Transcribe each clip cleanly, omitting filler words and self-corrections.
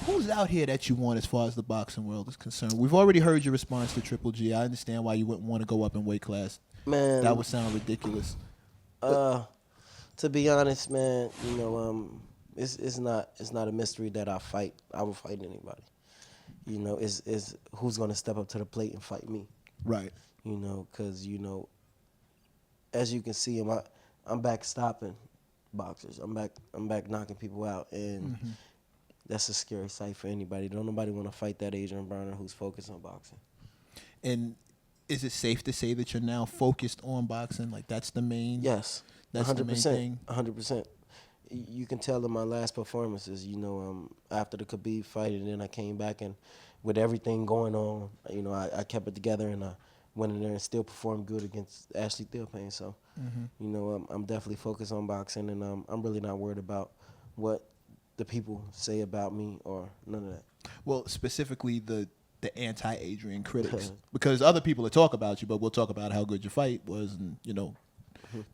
Who's out here that you want as far as the boxing world is concerned? We've already heard your response to Triple G. I understand why you wouldn't want to go up in weight class. Man, That would sound ridiculous. uh, to be honest, man, it's not a mystery that I fight. I will fight anybody. Is who's gonna step up to the plate and fight me. Right. Because as you can see, I'm back stopping boxers. I'm back knocking people out, and that's a scary sight for anybody. Don't nobody want to fight that Adrien Broner who's focused on boxing. And is it safe to say that you're now focused on boxing? Like that's the main. Yes, That's the main thing. 100%. You can tell in my last performances, after the Khabib fight, and then I came back and with everything going on, I kept it together and I went in there and still performed good against Ashley Theophane. So, I'm definitely focused on boxing, and I'm really not worried about what the people say about me or none of that. Well, specifically the anti-Adrian critics, because other people will talk about you, but we'll talk about how good your fight was, and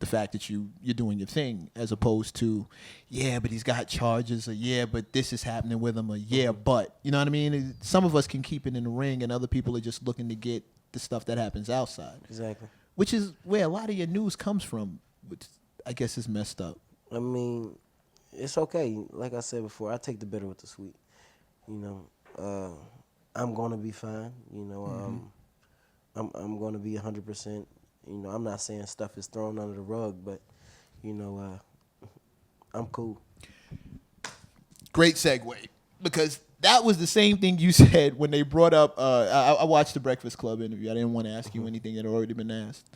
the fact that you're doing your thing, as opposed to, yeah, but he's got charges, or yeah, but this is happening with him, or yeah, but you know what I mean. Some of us can keep it in the ring, and other people are just looking to get the stuff that happens outside. Exactly. Which is where a lot of your news comes from, which I guess is messed up. I mean, it's okay. Like I said before, I take the bitter with the sweet. I'm gonna be fine. I'm gonna be 100%. I'm not saying stuff is thrown under the rug, but I'm cool. Great segue, because that was the same thing you said when they brought up. I watched the Breakfast Club interview. I didn't want to ask you anything that had already been asked,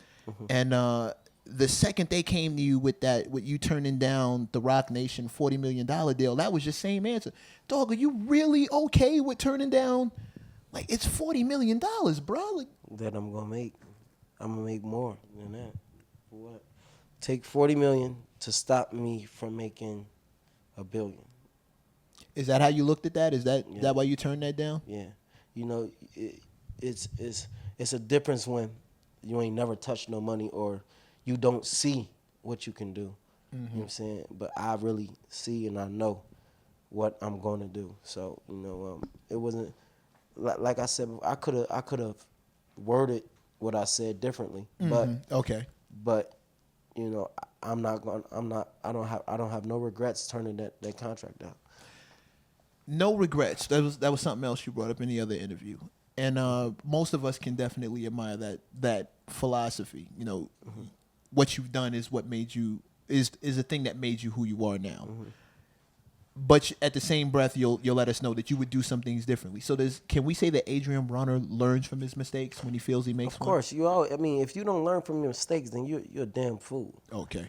and the second they came to you with you turning down the Rock Nation $40 million deal, that was your same answer. Dog, are you really okay with turning down? Like, it's $40 million, bro. Like, that I'm gonna make. I'm gonna make more than that. For what? Take $40 million to stop me from making $1 billion. is that how you looked at that? Is that why you turned that down? Yeah, it's a difference when you ain't never touched no money or you don't see what you can do. You know what I'm saying? But I really see and I know what I'm gonna do. So it wasn't like I said. I could have worded what I said differently, but Okay. But I don't have no regrets turning that contract down. No regrets. That was something else you brought up in the other interview, and most of us can definitely admire that philosophy. What you've done is what made you is the thing that made you who you are now. But at the same breath, you'll let us know that you would do some things differently. So can we say that Adrien Broner learns from his mistakes when he feels he makes one? Of course, if you don't learn from your mistakes, then you're a damn fool. Okay.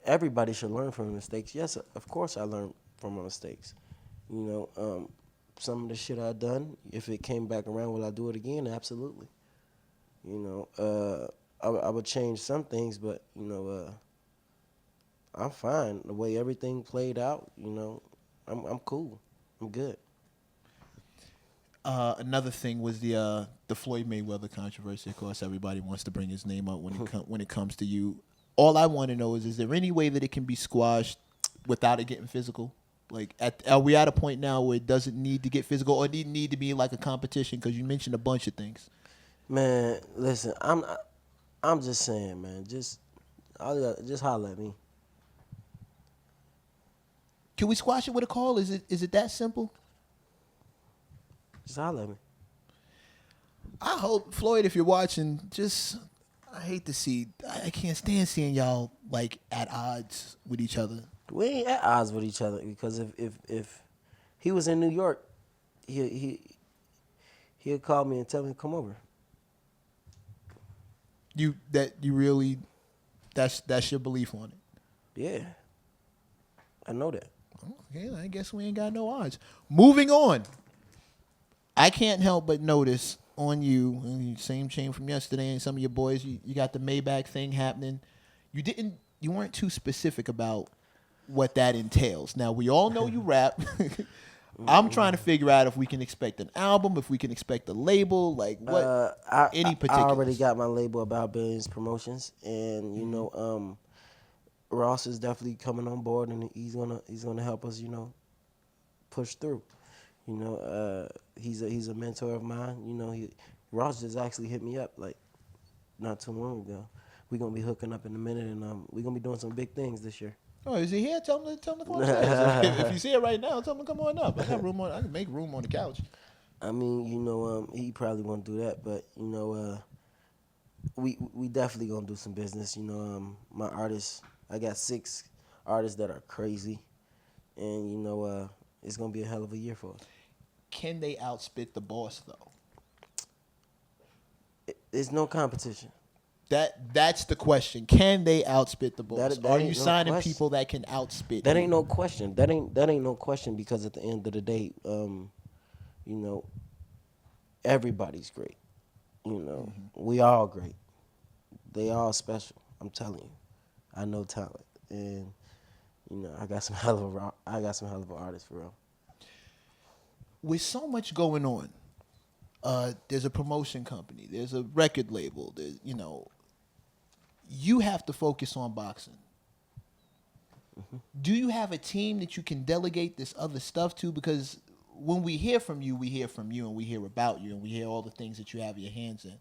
Everybody should learn from mistakes. Yes, of course I learned from my mistakes. Some of the shit I done, if it came back around, will I do it again? Absolutely. I would change some things, but I'm fine. The way everything played out, I'm cool. I'm good. Another thing was the Floyd Mayweather controversy. Of course, everybody wants to bring his name up when it comes to you. All I want to know is there any way that it can be squashed without it getting physical? Like, are we at a point now where it doesn't need to get physical, or need to be like a competition? Because you mentioned a bunch of things. Man, listen, I'm just saying, man, just holler at me. Can we squash it with a call? Is it that simple? Just holler at me. I hope, Floyd, if you're watching, I hate to see, I can't stand seeing y'all like at odds with each other. We ain't at odds with each other, because if he was in New York, he'll call me and tell me to come over. That's your belief on it? Yeah, I know that. Okay, I guess we ain't got no odds. Moving on. I can't help but notice on you, same chain from yesterday, and some of your boys, you got the Maybach thing happening. You weren't too specific about what that entails. Now, we all know you rap. I'm trying to figure out if we can expect an album, if we can expect a label, like what, any particulars. I already got my label, About Billions Promotions, and Ross is definitely coming on board, and he's gonna help us, push through. You know, he's a mentor of mine. You know, Ross just actually hit me up like not too long ago. We're gonna be hooking up in a minute, and we're gonna be doing some big things this year. Oh, is he here? Tell him to come upstairs. If you see it right now, tell him to come on up. I got room on. I can make room on the couch. I mean, you know, he probably won't do that, but you know, we definitely gonna do some business. You know, my artists, I got 6 artists that are crazy, and you know, it's gonna be a hell of a year for us. Can they outspit the boss though? There's no competition. That's the question. Can they outspit the boss? That Are ain't you no signing question. people that can outspit? That you? ain't no question. That ain't no question because at the end of the day, you know, everybody's great. You know, we all great. They all special. I'm telling you, I know talent, and you know, I got some hell of artists for real. With so much going on, there's a promotion company, there's a record label, there's, you have to focus on boxing. Do you have a team that you can delegate this other stuff to? Because when we hear from you, and we hear about you, and we hear all the things that you have your hands in.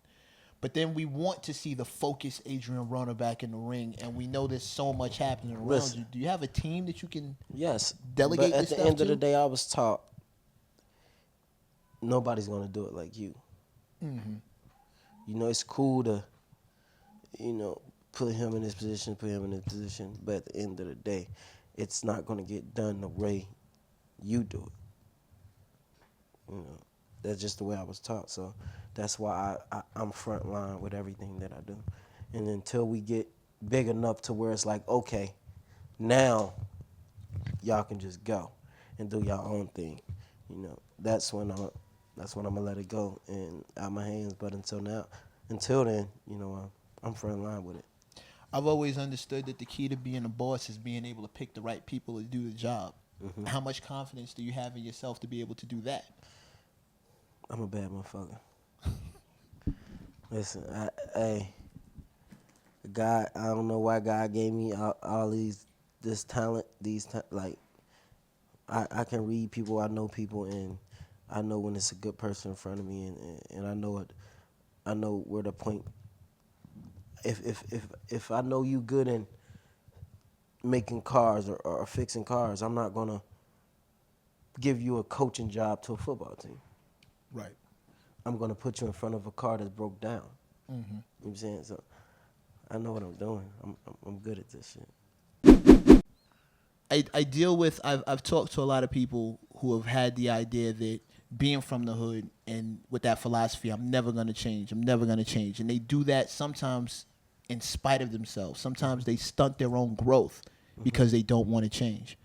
But then we want to see the focused Adrien Broner back in the ring, and we know there's so much happening around Listen. you. Do you have a team that you can Yes, delegate but at this the stuff end to? of the day, I was taught nobody's gonna do it like you. You know, it's cool to, you know, put him in this position, but at the end of the day, it's not gonna get done the way you do it. You know, that's just the way I was taught. So that's why I'm front line with everything that I do. And until we get big enough to where it's like, okay, now y'all can just go and do your own thing. You know, that's when I'm gonna let it go and out my hands. But until then, you know, I'm front line with it. I've always understood that the key to being a boss is being able to pick the right people to do the job. How much confidence do you have in yourself to be able to do that? I'm a bad motherfucker. Listen, God, I don't know why God gave me all this talent, like I can read people, I know people, and I know when it's a good person in front of me, and I know it. I know where to point. If I know you good in making cars or fixing cars, I'm not gonna give you a coaching job to a football team. Right. I'm gonna put you in front of a car that's broke down. You know what I'm saying? So I know what I'm doing. I'm good at this shit. I deal with, I've talked to a lot of people who have had the idea that being from the hood and with that philosophy, I'm never going to change. And they do that sometimes in spite of themselves. Sometimes they stunt their own growth because they don't want to change.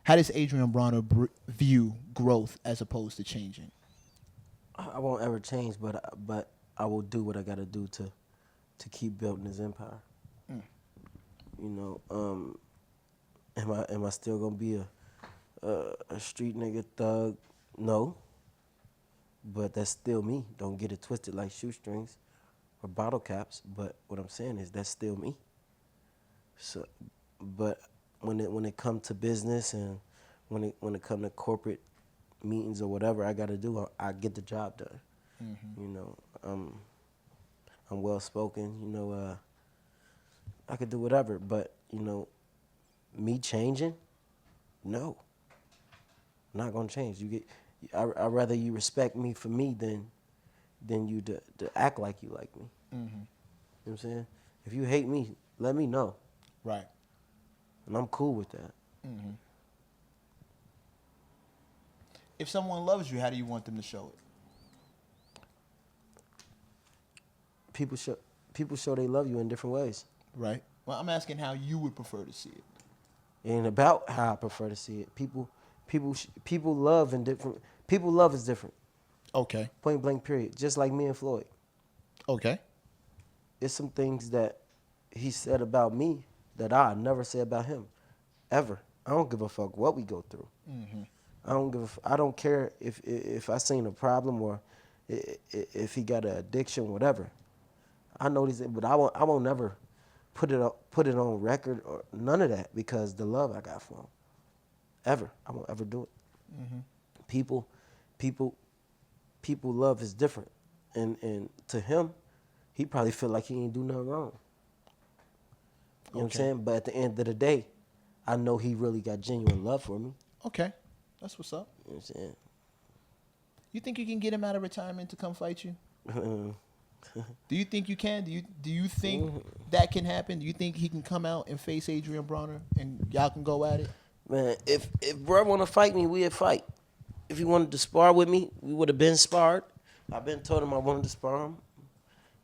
How does Adrien Broner view growth as opposed to changing? I won't ever change, but I will do what I got to do to keep building this empire. You know, am I still gonna be a street nigga thug? No, but that's still me. Don't get it twisted like shoestrings or bottle caps. But what I'm saying is that's still me. So, but when it comes to business and when it comes to corporate meetings or whatever I got to do, I get the job done. You know, I'm well spoken. You know, I could do whatever, but you know, me changing, no, I'm not gonna change. I'd rather you respect me for me than you to act like you like me. You know what I'm saying? If you hate me, let me know. Right. And I'm cool with that. If someone loves you, how do you want them to show it? People show they love you in different ways. Right. Well, I'm asking how you would prefer to see it. It ain't about how I prefer to see it. People love in different. People love is different. Okay. Point blank. Period. Just like me and Floyd. Okay. It's some things that he said about me that I never say about him, ever. I don't give a fuck what we go through. I don't care if I seen a problem or if he got an addiction, whatever. I know these, but I won't never put it on record or none of that because the love I got for him. Ever. I won't ever do it. People, people, people love is different, and to him, he probably feel like he ain't do nothing wrong. You know what I'm saying? But at the end of the day, I know he really got genuine love for me. Okay, that's what's up. You know what I'm saying? You think you can get him out of retirement to come fight you? Do you think you can? Do you think that can happen? Do you think he can come out and face Adrien Broner and y'all can go at it? Man, if bro want to fight me, we'd fight. If he wanted to spar with me, we would have been sparred. I've been told him I wanted to spar him.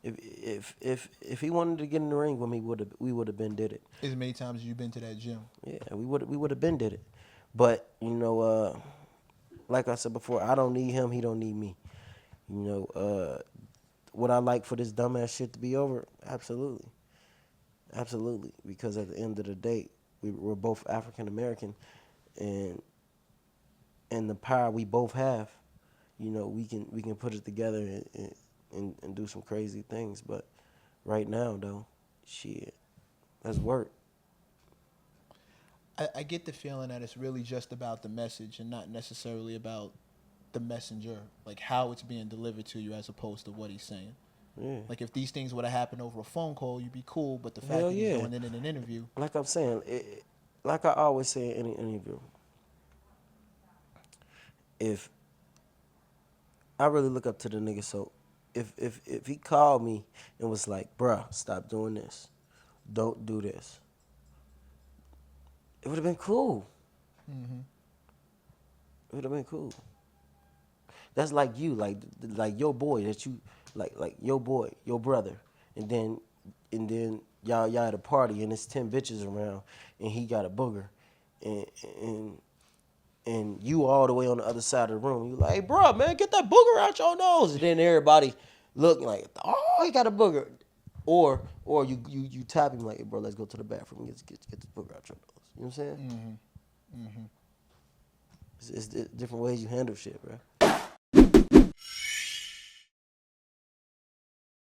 If he wanted to get in the ring with me, we would have been did it. As many times as you've been to that gym. Yeah, we would have been did it. But you know, like I said before, I don't need him. He don't need me. You know, would I like for this dumbass shit to be over? Absolutely, absolutely. Because at the end of the day, we're both African American, and the power we both have, you know, we can put it together and do some crazy things. But right now, though, shit, let's work. I get the feeling that it's really just about the message and not necessarily about the messenger, like how it's being delivered to you as opposed to what he's saying. Yeah. Like if these things would have happened over a phone call, you'd be cool. But the fact Hell that yeah. he's doing it in an interview, Like I'm saying, like I always say in any interview, if I really look up to the nigga, so if he called me and was like, bruh, stop doing this, don't do this, it would have been cool. It would have been cool. That's like you, like your boy that you like your boy, your brother, and then y'all at a party and it's 10 bitches around and he got a booger, and you all the way on the other side of the room. You like, hey, bro, man, get that booger out your nose, and then everybody look like, oh, he got a booger, or you tap him like, hey, bro, let's go to the bathroom and get this booger out your nose. You know what I'm saying? It's different ways you handle shit, bro.